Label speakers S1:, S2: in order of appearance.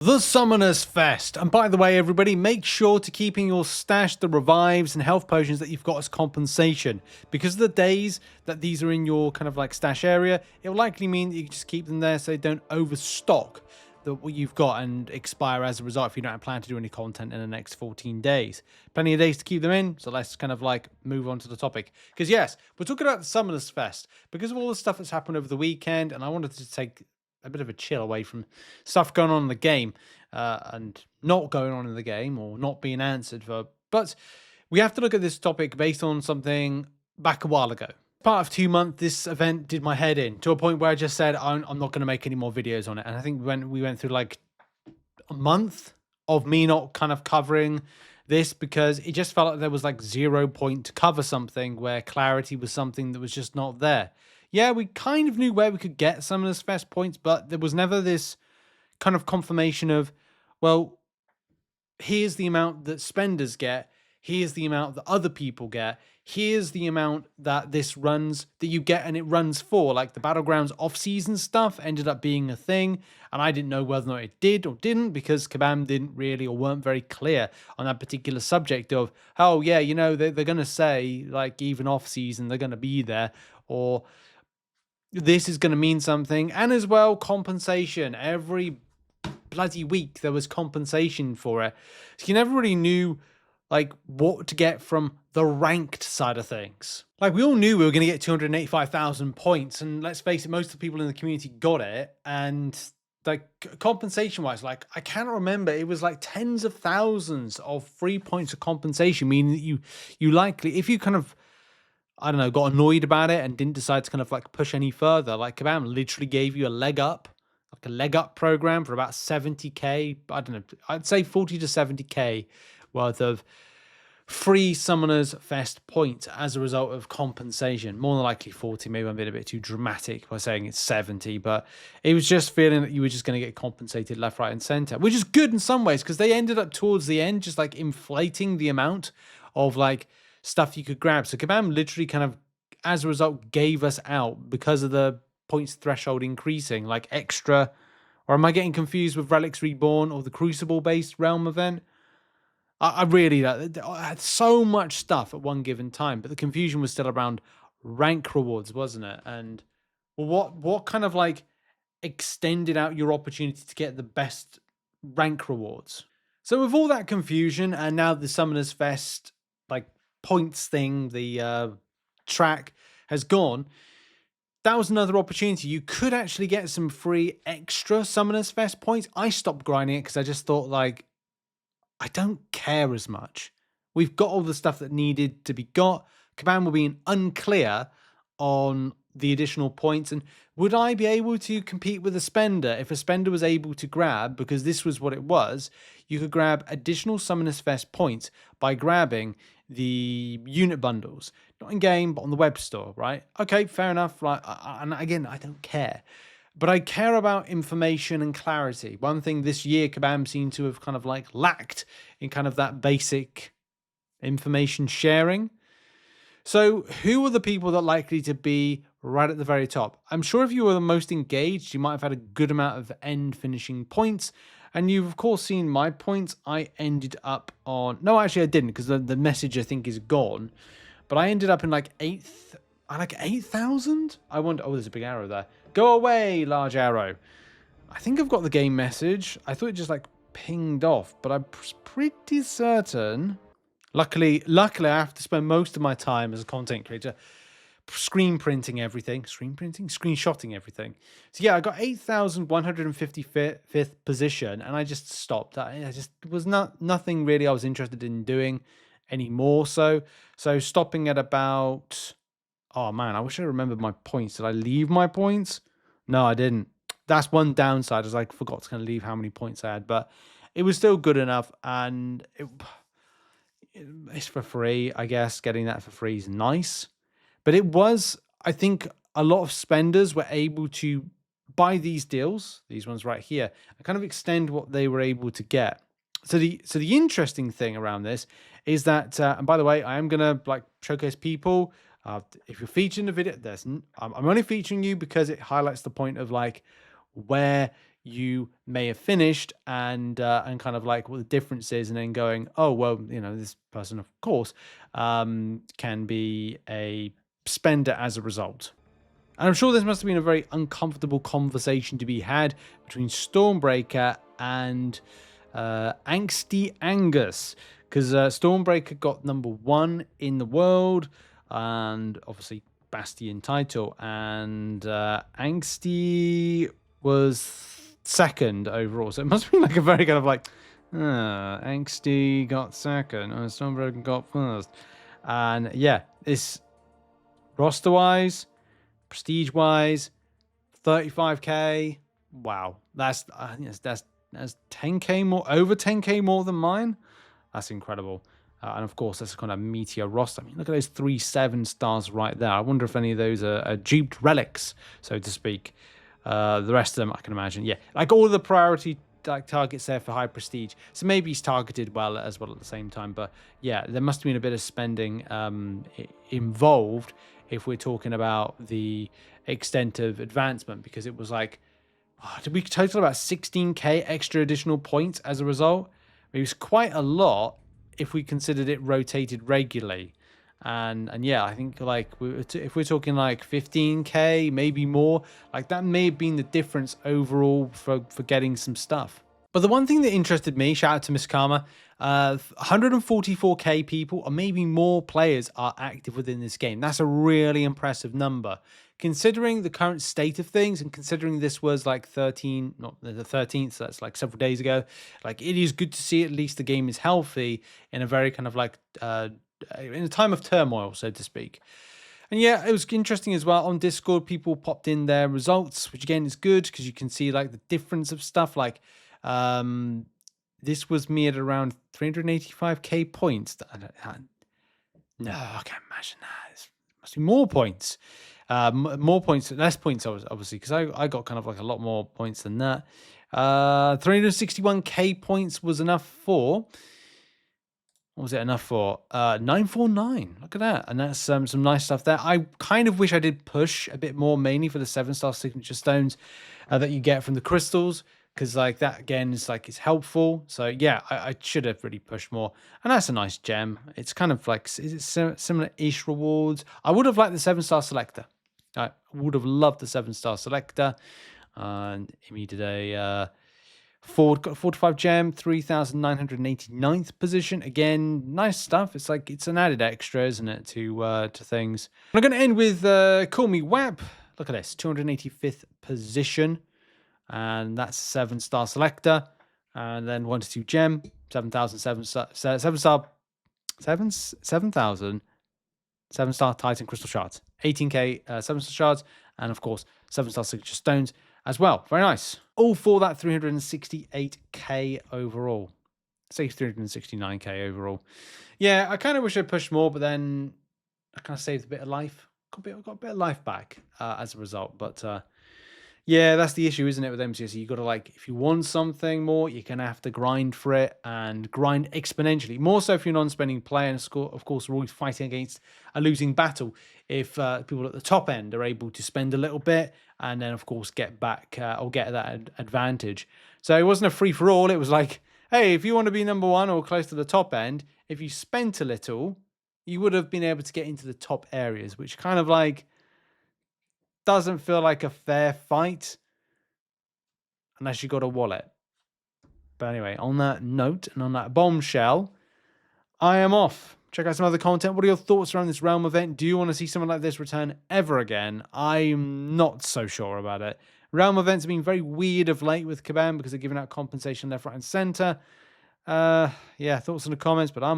S1: The Summoners Fest. And by the way, everybody, make sure to keep in your stash the revives and health potions that you've got as compensation. Because of the days that these are in your kind of like stash area, it will likely mean that you can just keep them there so they don't overstock what you've got and expire as a result if you don't plan to do any content in the next 14 days. Plenty of days to keep them in, so let's kind of like move on to the topic. Because yes, we're talking about the Summoners Fest. Because of all the stuff that's happened over the weekend, and I wanted to take a bit of a chill away from stuff going on in the game and not going on in the game or not being answered for. But we have to look at this topic based on something back a while ago. Part of 2 months, this event did my head in to a point where I just said, I'm not going to make any more videos on it. And I think when we went through like a month of me not kind of covering this because it just felt like there was like 0 point to cover something where clarity was something that was just not there. Yeah, we kind of knew where we could get some of those Fest points, but there was never this kind of confirmation of, well, here's the amount that spenders get, here's the amount that other people get, here's the amount that this runs, that you get and it runs for. Like the Battlegrounds off-season stuff ended up being a thing, and I didn't know whether or not it did or didn't because Kabam didn't really or weren't very clear on that particular subject of, oh yeah, you know, they're going to say like even off-season they're going to be there, or this is going to mean something. And as well, compensation. Every bloody week there was compensation for it. So you never really knew like what to get from the ranked side of things. Like we all knew we were going to get 285,000 points, and let's face it, most of the people in the community got it. And like compensation wise, like I cannot remember, it was like tens of thousands of free points of compensation, meaning that you likely, if you kind of, I don't know, got annoyed about it and didn't decide to kind of like push any further, like Kabam literally gave you a leg up, like a leg up program for about 70k. I don't know, I'd say 40 to 70k worth of free Summoners Fest points as a result of compensation. More than likely 40, maybe I'm being a bit too dramatic by saying it's 70, but it was just feeling that you were just going to get compensated left, right, and center, which is good in some ways because they ended up towards the end just like inflating the amount of like stuff you could grab. So Kabam literally kind of, as a result, gave us out because of the points threshold increasing, like extra, or am I getting confused with Relics Reborn or the Crucible-based Realm event? I really, I had so much stuff at one given time, but the confusion was still around rank rewards, wasn't it? And what kind of like extended out your opportunity to get the best rank rewards? So with all that confusion, and now the Summoners Fest like points thing, the track has gone, that was another opportunity. You could actually get some free extra Summoners Fest points. I stopped grinding it because I just thought like, I don't care as much. We've got all the stuff that needed to be got. Kabam were being unclear on the additional points. And would I be able to compete with a spender if a spender was able to grab, because this was what it was, you could grab additional Summoners Fest points by grabbing the unit bundles, not in game, but on the web store, right? Okay, fair enough. Right. And again, I don't care. But I care about information and clarity. One thing this year, Kabam seemed to have kind of like lacked in kind of that basic information sharing. So who are the people that are likely to be right at the very top? I'm sure if you were the most engaged, you might have had a good amount of end finishing points. And you've, of course, seen my points. I ended up on... No, actually, I didn't, because the message, I think, is gone. But I ended up in like 8,000? I wonder... Oh, there's a big arrow there. Go away, large arrow. I think I've got the game message. I thought it just like pinged off, but I'm pretty certain... Luckily, I have to spend most of my time as a content creator screenshotting everything. So yeah, I got 8,155th position, and I just stopped. I just was nothing really I was interested in doing anymore. So stopping at about, oh man, I wish I remembered my points. Did I leave my points? No, I didn't. That's one downside, is I forgot to kind of leave how many points I had, but it was still good enough, and it's for free, I guess. Getting that for free is nice. But it was, I think, a lot of spenders were able to buy these deals, these ones right here, and kind of extend what they were able to get. So the interesting thing around this is that, and by the way, I am going to like showcase people. If you're featured in the video, I'm only featuring you because it highlights the point of like where you may have finished, and kind of like what the difference is, and then going, oh well, you know, this person of course can be a spender as a result. And I'm sure this must have been a very uncomfortable conversation to be had between Stormbreaker and Angsty Angus, because Stormbreaker got #1 in the world, and obviously Bastion title, and Angsty was second overall. So it must be like a very kind of like, Angsty got second, and Stormbreaker got first. And yeah, this roster-wise, prestige-wise, 35k. Wow, that's 10k more, over 10k more than mine. That's incredible. And of course, that's kind of meteor roster. I mean, look at those 3 7-stars right there. I wonder if any of those are duped relics, so to speak. The rest of them, I can imagine. Yeah, like all the priority like targets there for high prestige. So maybe he's targeted well as well at the same time. But yeah, there must have been a bit of spending involved if we're talking about the extent of advancement, because it was like, did we total about 16k extra additional points as a result? It was quite a lot if we considered it rotated regularly. And yeah, I think like if we're talking like 15k, maybe more, like that may have been the difference overall for getting some stuff. But the one thing that interested me, shout out to Miss Karma, 144k people, or maybe more players, are active within this game. That's a really impressive number, considering the current state of things, and considering this was like 13, not the 13th, so that's like several days ago. Like, it is good to see at least the game is healthy in a very kind of like in a time of turmoil, so to speak. And yeah, it was interesting as well. On Discord, people popped in their results, which again is good because you can see like the difference of stuff. Like this was me at around 385k points. No, I can't imagine that. It must be more points. More points, less points, obviously, because I got kind of like a lot more points than that. 361k points was enough for... What was it enough for? 949. Look at that. And that's some nice stuff there. I kind of wish I did push a bit more, mainly for the 7-star signature stones that you get from the crystals, because like that again is like, it's helpful. So yeah, I should have really pushed more. And that's a nice gem. It's kind of like, is it similar-ish rewards? I would have liked the 7-star selector. I would have loved the 7-star selector. And he did a... Ford got 45 gem, 3,989th position. Again, nice stuff. It's like, it's an added extra, isn't it, to things. I'm going to end with Call Me WAP. Look at this, 285th position. And that's 7-star selector. And then 1 to 2 gem, 7,000 7-star 7-star Titan crystal shards, 18k 7-star shards, and of course 7-star signature stones as well. Very nice. All for that 368k overall. Say 369k overall. Yeah, I kind of wish I pushed more, but then I kind of saved a bit of life. Got a bit of life back as a result. But yeah, that's the issue, isn't it, with MCOC? You got to, like, if you want something more, you're going to have to grind for it, and grind exponentially. More so if you're a non-spending player, and of course, we're always fighting against a losing battle. If people at the top end are able to spend a little bit, and then, of course, get back or get that advantage. So it wasn't a free-for-all. It was like, hey, if you want to be #1 or close to the top end, if you spent a little, you would have been able to get into the top areas, which kind of like doesn't feel like a fair fight unless you got a wallet. But anyway, on that note and on that bombshell, I am off. Check out some other content. What are your thoughts around this Realm event? Do you want to see something like this return ever again? I'm not so sure about it. Realm events have been very weird of late with Kabam because they're giving out compensation left, right, and center. Yeah, thoughts in the comments, but I'm